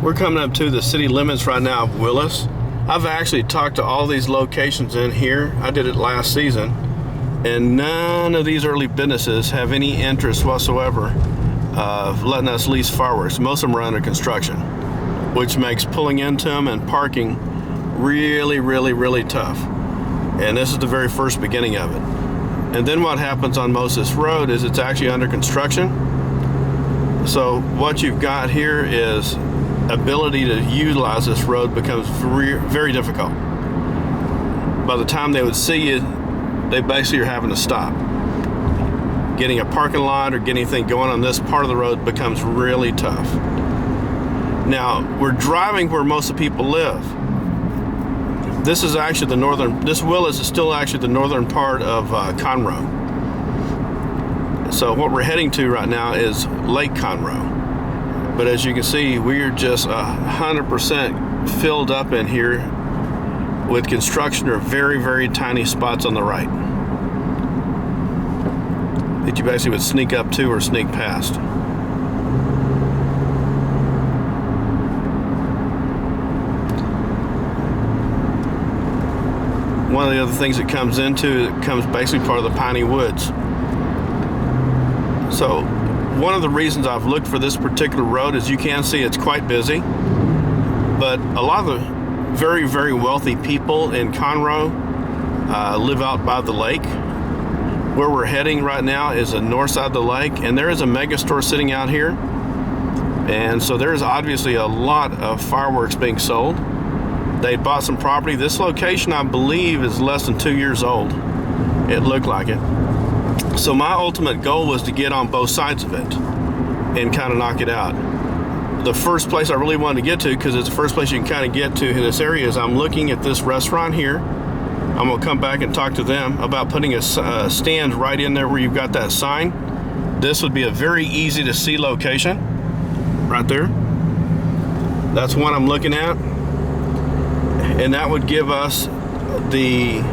We're coming up to the city limits right now of Willis. I've actually talked to all these locations in here. I did it last season, and none of these early businesses have any interest whatsoever of letting us lease fireworks. Most of them are under construction, which makes pulling into them and parking really, really, really tough. And this is the very first beginning of it. And then what happens on most of this road is it's actually under construction. So what you've got here is ability to utilize this road becomes very difficult. By the time they would see you, they basically are having to stop. Getting a parking lot or getting anything going on this part of the road becomes really tough. Now, we're driving where most of the people live. This is actually this Willis is still actually the northern part of Conroe. So what we're heading to right now is Lake Conroe. But as you can see, we're just 100% filled up in here with construction or very, very tiny spots on the right that you basically would sneak up to or sneak past. One of the other things that comes basically part of the piney woods. So one of the reasons I've looked for this particular road is you can see it's quite busy, but a lot of the very, very wealthy people in Conroe live out by the lake. Where we're heading right now is the north side of the lake, and there is a mega store sitting out here, and so there's obviously a lot of fireworks being sold. They bought some property. This location, I believe, is less than 2 years old. It looked like it. So my ultimate goal was to get on both sides of it and kind of knock it out. The first place I really wanted to get to, because it's the first place you can kind of get to in this area, is I'm looking at this restaurant here. I'm going to come back and talk to them about putting a stand right in there where you've got that sign. This would be a very easy to see location right there. That's one I'm looking at. And that would give us the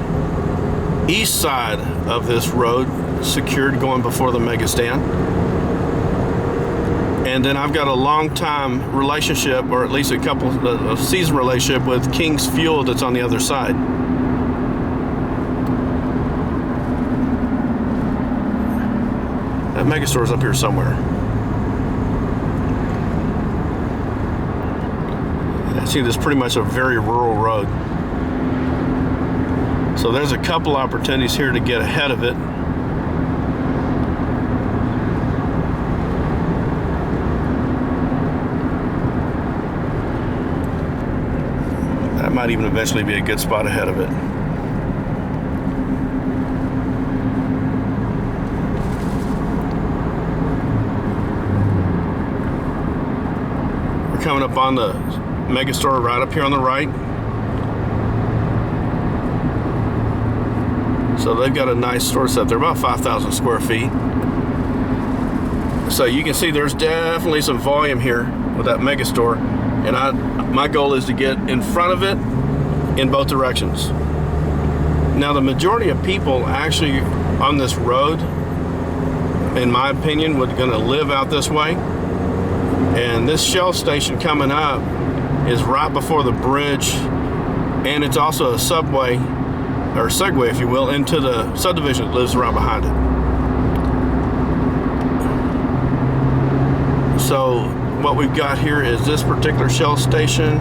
east side of this road secured going before the mega stand. And then I've got a long time relationship, or at least a season relationship with King's Fuel that's on the other side. That mega store's up here somewhere. See, this is pretty much a very rural road. So there's a couple opportunities here to get ahead of it. That might even eventually be a good spot ahead of it. We're coming up on the mega store right up here on the right. So they've got a nice store set there, about 5,000 square feet. So you can see there's definitely some volume here with that mega store, and my goal is to get in front of it in both directions. Now the majority of people actually on this road, in my opinion, would gonna live out this way. And this Shell station coming up is right before the bridge, and it's also a subway, or segue if you will, into the subdivision that lives right behind it. So what we've got here is this particular Shell station.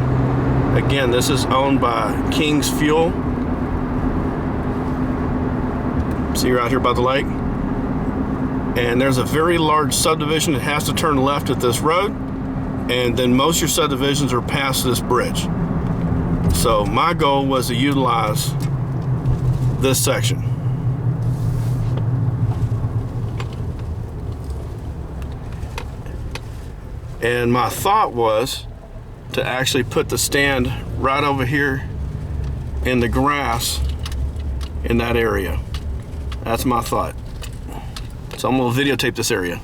Again, this is owned by King's Fuel. See, right here by the lake. And there's a very large subdivision that has to turn left at this road, and then most of your subdivisions are past this bridge. So my goal was to utilize this section. And my thought was to actually put the stand right over here in the grass in that area. That's my thought. So I'm gonna videotape this area.